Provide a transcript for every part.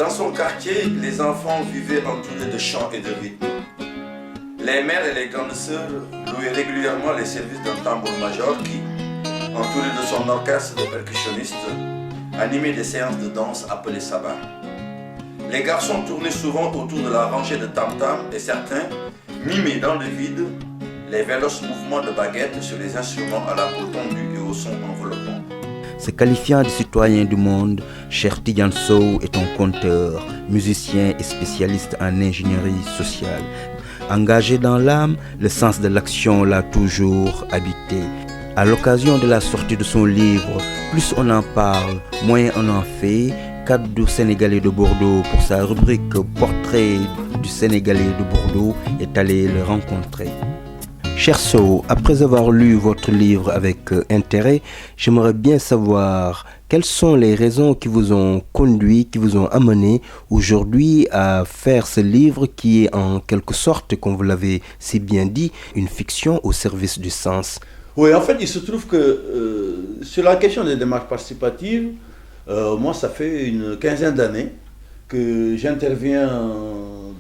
Dans son quartier, les enfants vivaient entourés de chants et de rythmes. Les mères et les grandes sœurs louaient régulièrement les services d'un tambour-major qui, entouré de son orchestre de percussionnistes, animait des séances de danse appelées sabbat. Les garçons tournaient souvent autour de la rangée de tam-tams et certains mimaient dans le vide les véloces mouvements de baguettes sur les instruments à la peau tendue et au son enveloppant. Se qualifiant de citoyen du monde, Cheikh Tidiane Sow est un conteur, musicien et spécialiste en ingénierie sociale. Engagé dans l'âme, le sens de l'action l'a toujours habité. À l'occasion de la sortie de son livre, plus on en parle, moins on en fait, Kaddu Sénégalais de Bordeaux, pour sa rubrique Portrait du Sénégalais de Bordeaux, est allé le rencontrer. Cher Sow, après avoir lu votre livre avec intérêt, j'aimerais bien savoir quelles sont les raisons qui vous ont conduit, qui vous ont amené aujourd'hui à faire ce livre qui est en quelque sorte, comme vous l'avez si bien dit, une fiction au service du sens. Oui, en fait, il se trouve que sur la question des démarches participatives, moi, ça fait une quinzaine d'années que j'interviens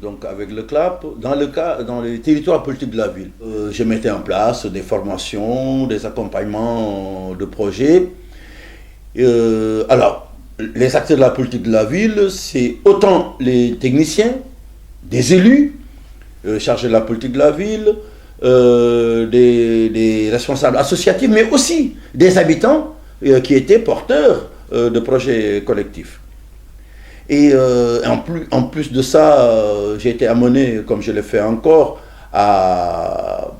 donc avec le CLAP dans les territoires politiques de la ville. Je mettais en place des formations, des accompagnements de projets. Alors, les acteurs de la politique de la ville, c'est autant les techniciens, des élus chargés de la politique de la ville, des responsables associatifs, mais aussi des habitants qui étaient porteurs de projets collectifs. Et en plus de ça, j'ai été amené, comme je le fais encore, à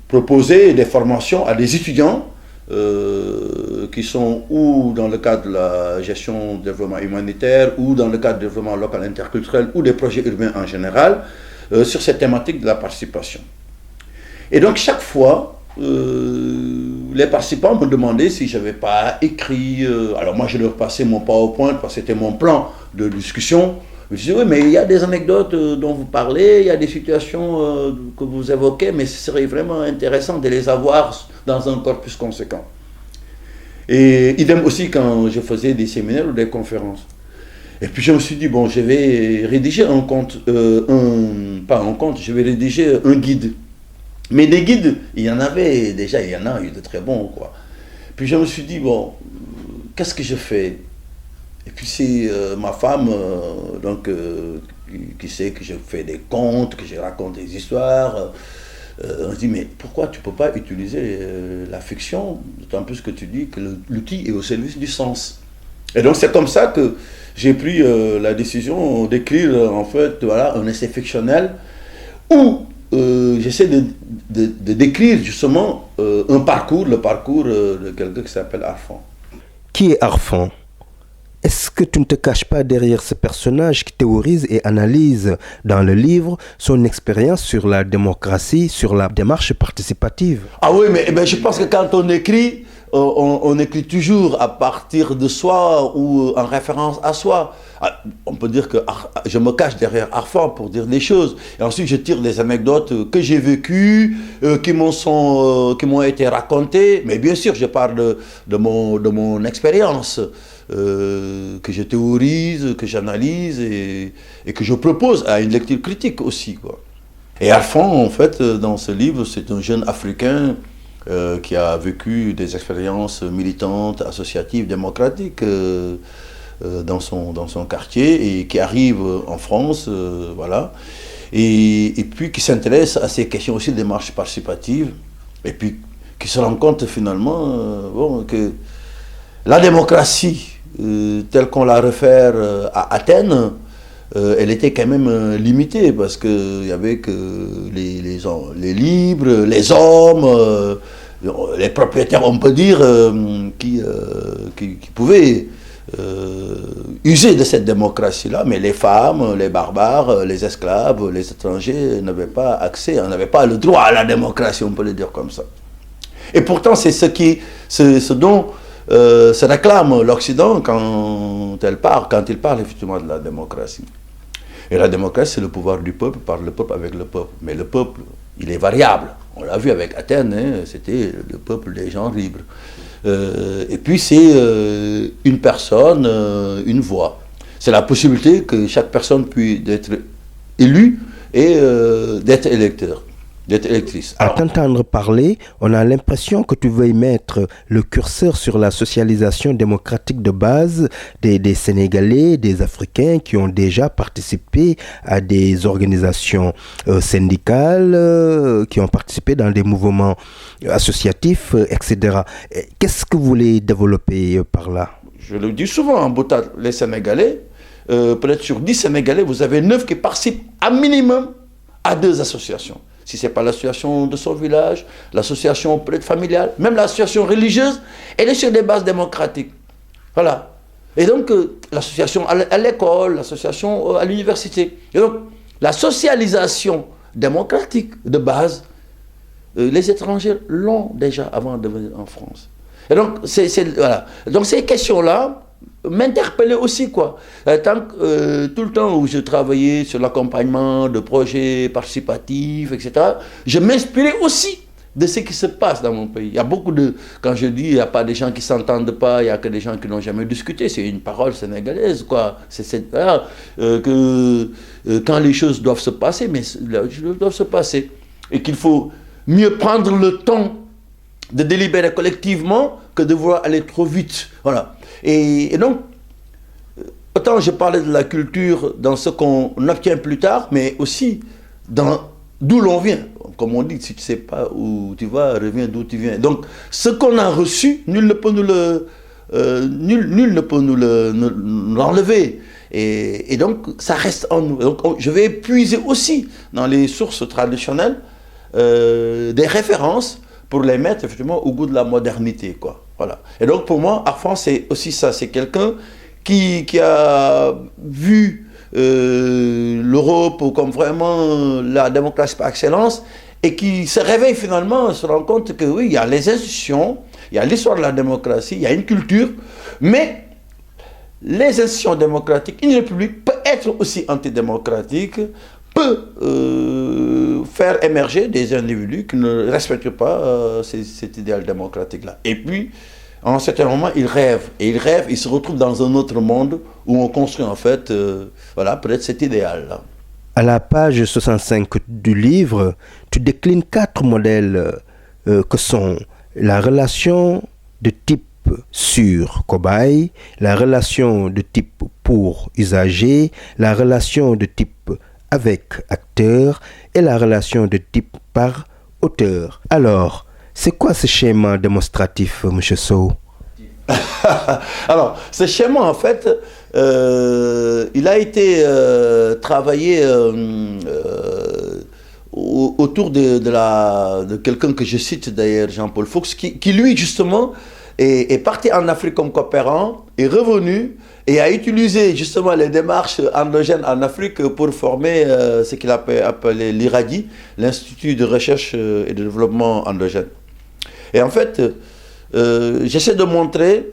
proposer des formations à des étudiants qui sont ou dans le cadre de la gestion du développement humanitaire, ou dans le cadre du développement local interculturel, ou des projets urbains en général, sur cette thématique de la participation. Et donc chaque fois, les participants me demandaient si je n'avais pas écrit. Alors moi je leur passais mon PowerPoint parce que c'était mon plan de discussion. Je disais oui, mais il y a des anecdotes dont vous parlez, il y a des situations que vous évoquez, mais ce serait vraiment intéressant de les avoir dans un corpus conséquent. Et idem aussi quand je faisais des séminaires ou des conférences. Et puis je me suis dit, bon, je vais rédiger un compte, pas un compte, je vais rédiger un guide. Mais des guides, il y en avait déjà, il y en a eu de très bons, quoi. Puis je me suis dit, bon, qu'est-ce que je fais? Et puis c'est ma femme, qui sait que je fais des contes, que je raconte des histoires. On se dit, mais pourquoi tu ne peux pas utiliser la fiction, d'autant plus que tu dis que l'outil est au service du sens. Et donc c'est comme ça que j'ai pris la décision d'écrire, en fait, voilà, un essai fictionnel où j'essaie de décrire justement le parcours de quelqu'un qui s'appelle Arfan. Qui est Arfan? Est-ce que tu ne te caches pas derrière ce personnage qui théorise et analyse dans le livre son expérience sur la démocratie, sur la démarche participative? Ah oui, mais je pense que quand on écrit, on écrit toujours à partir de soi ou en référence à soi. On peut dire que je me cache derrière Arfan pour dire des choses. Et ensuite, je tire des anecdotes que j'ai vécues, qui m'ont été racontées. Mais bien sûr, je parle de mon expérience, que je théorise, que j'analyse et que je propose à une lecture critique aussi, quoi. Et Arfan, en fait, dans ce livre, c'est un jeune Africain qui a vécu des expériences militantes, associatives, démocratiques dans son quartier et qui arrive en France, voilà, et puis qui s'intéresse à ces questions aussi de démarche participative, et puis qui se rend compte finalement que la démocratie, telle qu'on la réfère à Athènes, elle était quand même limitée parce qu'il y avait que les libres, les hommes, les propriétaires, on peut dire, qui pouvaient user de cette démocratie-là, mais les femmes, les barbares, les esclaves, les étrangers n'avaient pas accès, n'avaient pas le droit à la démocratie, on peut le dire comme ça. Et pourtant, c'est ce dont se réclame l'Occident quand il parle effectivement de la démocratie. Et la démocratie, c'est le pouvoir du peuple, par le peuple, avec le peuple. Mais le peuple, il est variable. On l'a vu avec Athènes, hein, c'était le peuple des gens libres. Et puis c'est une personne, une voix. C'est la possibilité que chaque personne puisse être élue et d'être électeur, d'être électrice. À t'entendre parler, on a l'impression que tu veuilles mettre le curseur sur la socialisation démocratique de base des Sénégalais, des Africains qui ont déjà participé à des organisations syndicales, qui ont participé dans des mouvements associatifs, etc. Qu'est-ce que vous voulez développer par là? Je le dis souvent en boutade, les Sénégalais, peut-être sur 10 Sénégalais, vous avez 9 qui participent à minimum à 2 associations. Si ce n'est pas l'association de son village, l'association peut-être familiale, même l'association religieuse, elle est sur des bases démocratiques. Voilà. Et donc, l'association à l'école, l'association à l'université. Et donc, la socialisation démocratique de base, les étrangers l'ont déjà avant de venir en France. Et donc, voilà. Donc ces questions-là m'interpellaient aussi, quoi. Tout le temps où je travaillais sur l'accompagnement de projets participatifs, etc., je m'inspirais aussi de ce qui se passe dans mon pays. Il y a beaucoup de... Quand je dis, il n'y a pas des gens qui ne s'entendent pas, il n'y a que des gens qui n'ont jamais discuté. C'est une parole sénégalaise, quoi. Quand les choses doivent se passer, mais les choses doivent se passer. Et qu'il faut mieux prendre le temps de délibérer collectivement que de vouloir aller trop vite. Voilà. Et donc, autant je parlais de la culture dans ce qu'on obtient plus tard, mais aussi dans d'où l'on vient. Comme on dit, si tu ne sais pas où tu vas, reviens d'où tu viens. Donc, ce qu'on a reçu, nul ne peut nous l'enlever. Et donc, ça reste en nous. Donc, je vais puiser aussi dans les sources traditionnelles des références pour les mettre effectivement au goût de la modernité, quoi. Voilà. Et donc pour moi, Arfan, c'est aussi ça, c'est quelqu'un qui a vu l'Europe comme vraiment la démocratie par excellence et qui se réveille finalement, se rend compte que oui, il y a les institutions, il y a l'histoire de la démocratie, il y a une culture, mais les institutions démocratiques, une république peut être aussi antidémocratique, peut faire émerger des individus qui ne respectent pas cet idéal démocratique-là. Et puis, à un certain moment, ils rêvent. Et ils se retrouvent dans un autre monde où on construit en fait, voilà, peut-être cet idéal-là. À la page 65 du livre, tu déclines 4 modèles que sont la relation de type sur cobaye, la relation de type pour usager, la relation de type avec acteur et la relation de type par auteur. Alors, c'est quoi ce schéma démonstratif, M. Sow? Alors, ce schéma, en fait, il a été travaillé autour de quelqu'un que je cite d'ailleurs, Jean-Paul Fuchs, qui lui, justement, est parti en Afrique comme coopérant, est revenu et a utilisé justement les démarches endogènes en Afrique pour former ce qu'il a appelé l'IRADI, l'Institut de recherche et de développement endogène. Et en fait, j'essaie de montrer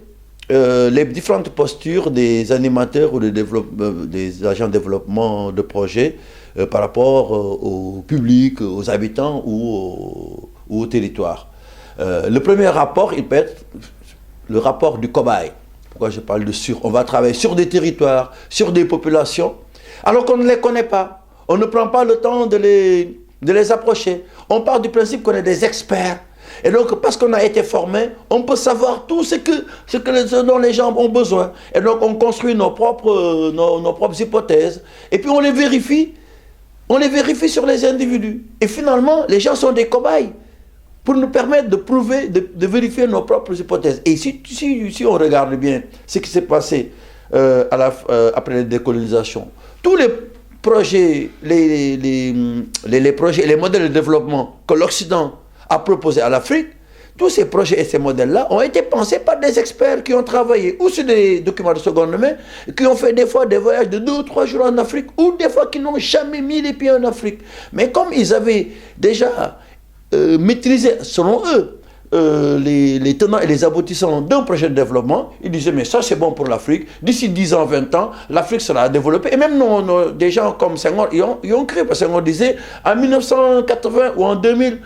les différentes postures des animateurs ou des agents de développement de projets par rapport au public, aux habitants ou au territoire. Le premier rapport, il peut être le rapport du cobaye. Pourquoi je parle de sur? On va travailler sur des territoires, sur des populations, alors qu'on ne les connaît pas. On ne prend pas le temps de les approcher. On part du principe qu'on est des experts. Et donc, parce qu'on a été formé, on peut savoir tout ce dont les gens ont besoin. Et donc, on construit nos propres hypothèses. Et puis, on les vérifie. On les vérifie sur les individus. Et finalement, les gens sont des cobayes pour nous permettre de prouver, de vérifier nos propres hypothèses. Et si on regarde bien ce qui s'est passé après la décolonisation, tous les projets, les projets et les modèles de développement que l'Occident a proposés à l'Afrique, tous ces projets et ces modèles-là ont été pensés par des experts qui ont travaillé ou sur des documents de seconde main, qui ont fait des fois des voyages de 2 ou 3 jours en Afrique, ou des fois qui n'ont jamais mis les pieds en Afrique. Mais comme ils avaient déjà maîtriser, selon eux, les tenants et les aboutissants d'un projet de développement, ils disaient, mais ça c'est bon pour l'Afrique, d'ici 10 ans, 20 ans, l'Afrique sera développée. Et même des gens comme Senghor, ils ont cru, parce que Senghor disait, en 1980 ou en 2000,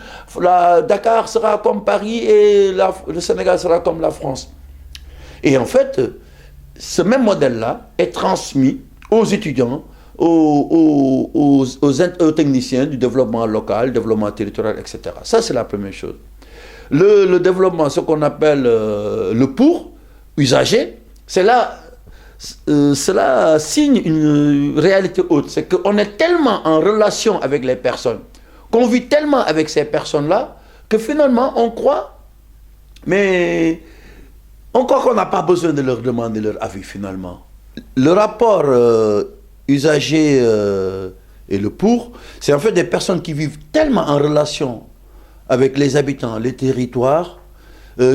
Dakar sera comme Paris et le Sénégal sera comme la France. Et en fait, ce même modèle-là est transmis aux étudiants, aux techniciens du développement local, développement territorial, etc. Ça, c'est la première chose. Le développement, ce qu'on appelle le pour, usager, cela signe une réalité haute. C'est qu'on est tellement en relation avec les personnes, qu'on vit tellement avec ces personnes-là, que finalement, on croit, mais on croit qu'on n'a pas besoin de leur demander leur avis, finalement. Le rapport usager et le pour, c'est en fait des personnes qui vivent tellement en relation avec les habitants, les territoires,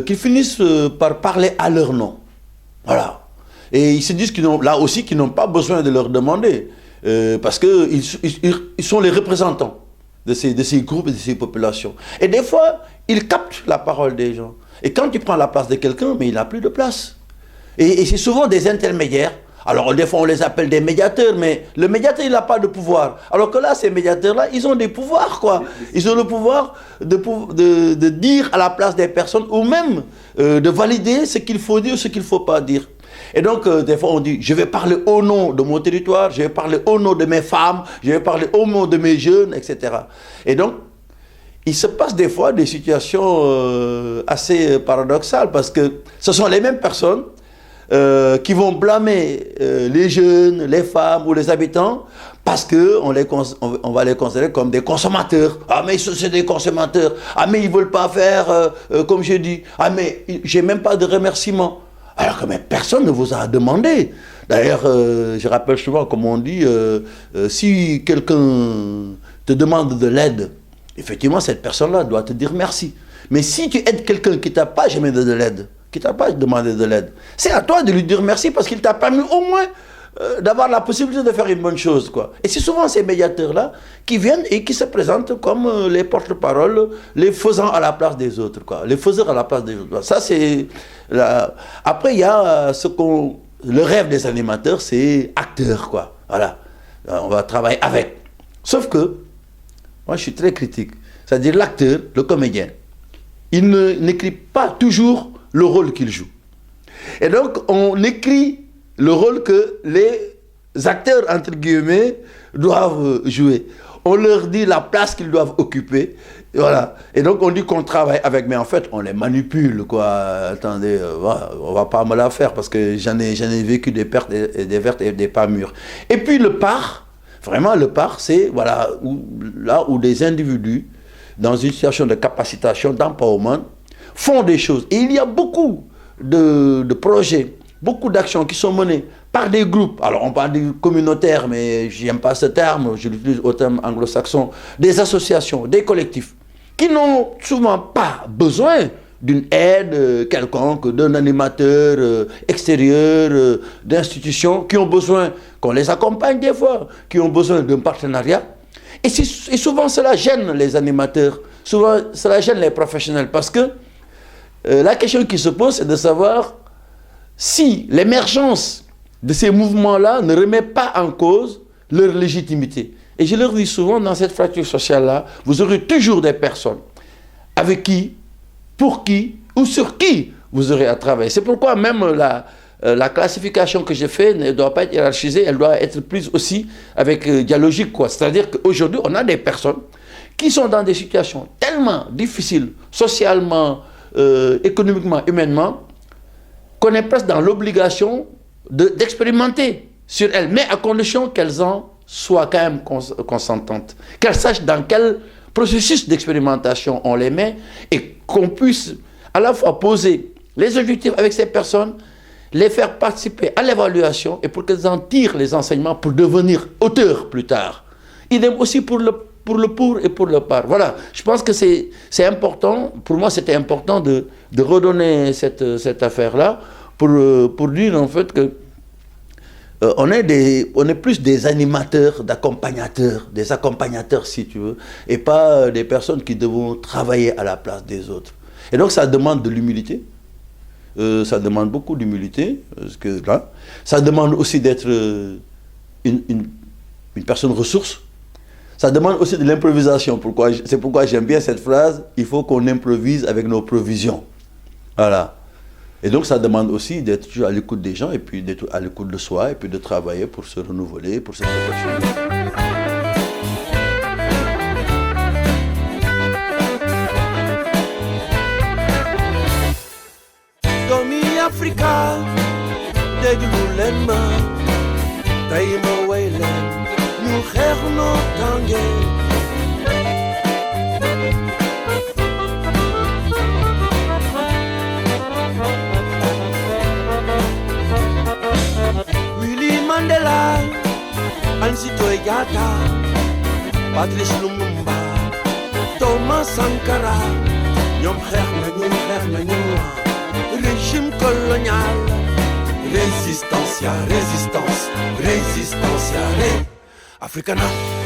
qu'ils finissent par parler à leur nom. Voilà. Et ils se disent qu'ils n'ont pas besoin de leur demander, parce qu'ils sont les représentants de ces groupes et de ces populations. Et des fois, ils captent la parole des gens. Et quand tu prends la place de quelqu'un, mais il n'a plus de place. Et c'est souvent des intermédiaires. Alors, des fois, on les appelle des médiateurs, mais le médiateur, il n'a pas de pouvoir. Alors que là, ces médiateurs-là, ils ont des pouvoirs, quoi. Ils ont le pouvoir de dire à la place des personnes, ou même de valider ce qu'il faut dire ou ce qu'il ne faut pas dire. Et donc, des fois, on dit, je vais parler au nom de mon territoire, je vais parler au nom de mes femmes, je vais parler au nom de mes jeunes, etc. Et donc, il se passe des fois des situations assez paradoxales, parce que ce sont les mêmes personnes qui vont blâmer les jeunes, les femmes ou les habitants parce qu'on on va les considérer comme des consommateurs. Ah mais c'est des consommateurs. Ah mais ils ne veulent pas faire comme je dis. Ah mais j'ai même pas de remerciement. Alors que mais personne ne vous a demandé. D'ailleurs, je rappelle souvent, comme on dit, si quelqu'un te demande de l'aide, effectivement cette personne-là doit te dire merci. Mais si tu aides quelqu'un qui ne t'a pas jamais donné de l'aide, qui ne t'a pas demandé de l'aide, c'est à toi de lui dire merci parce qu'il t'a permis au moins d'avoir la possibilité de faire une bonne chose, quoi. Et c'est souvent ces médiateurs-là qui viennent et qui se présentent comme les porte-paroles, les faisant à la place des autres, quoi. Les faiseurs à la place des autres. Ça, c'est... Après, il y a le rêve des animateurs, c'est acteur, quoi. Voilà. On va travailler avec. Sauf que, moi, je suis très critique. C'est-à-dire l'acteur, le comédien, il n'écrit pas toujours le rôle qu'il joue. Et donc, on écrit le rôle que les acteurs, entre guillemets, doivent jouer. On leur dit la place qu'ils doivent occuper. Et voilà. Et donc, on dit qu'on travaille avec, mais en fait, on les manipule, quoi. Attendez, on va pas me la faire parce que j'en ai vécu des pertes et des vertes et des pas mûres. Et puis, le part, vraiment, le part, c'est voilà, là où des individus, dans une situation de capacitation, d'empowerment, font des choses. Et il y a beaucoup de projets, beaucoup d'actions qui sont menées par des groupes. Alors on parle de communautaires, mais je n'aime pas ce terme, je l'utilise au terme anglo-saxon, des associations, des collectifs, qui n'ont souvent pas besoin d'une aide quelconque, d'un animateur extérieur, d'institutions, qui ont besoin qu'on les accompagne des fois, qui ont besoin d'un partenariat. Et souvent cela gêne les animateurs, souvent cela gêne les professionnels, parce que la question qui se pose, c'est de savoir si l'émergence de ces mouvements-là ne remet pas en cause leur légitimité. Et je leur dis souvent, dans cette fracture sociale-là, vous aurez toujours des personnes avec qui, pour qui ou sur qui vous aurez à travailler. C'est pourquoi même la classification que j'ai faite ne doit pas être hiérarchisée, elle doit être prise aussi avec dialogique, quoi. C'est-à-dire qu'aujourd'hui, on a des personnes qui sont dans des situations tellement difficiles, socialement, économiquement, humainement, qu'on est presque dans l'obligation d'expérimenter sur elles, mais à condition qu'elles en soient quand même consentantes, qu'elles sachent dans quel processus d'expérimentation on les met et qu'on puisse à la fois poser les objectifs avec ces personnes, les faire participer à l'évaluation et pour qu'elles en tirent les enseignements pour devenir auteurs plus tard. Idem aussi pour le pour et pour le par. Voilà, je pense que c'est important, pour moi c'était important de redonner cette affaire-là pour dire en fait que on est plus des animateurs, d'accompagnateurs, des accompagnateurs si tu veux, et pas des personnes qui devront travailler à la place des autres. Et donc ça demande de l'humilité, ça demande beaucoup d'humilité, parce que là, ça demande aussi d'être une personne ressource. Ça demande aussi de l'improvisation. C'est pourquoi j'aime bien cette phrase, il faut qu'on improvise avec nos provisions. Voilà. Et donc ça demande aussi d'être toujours à l'écoute des gens et puis d'être à l'écoute de soi et puis de travailler pour se renouveler, pour se perfectionner. Domi Africa, déglu leen ma tey ma way leen ñu xeex noo tànge. Willy Mandela, Ansitoy Diatta, Patrice Lumumba, Thomas Sankara, ñoom xeex nañu régime colonial. Resistencia, résistance, résistencia, Africana.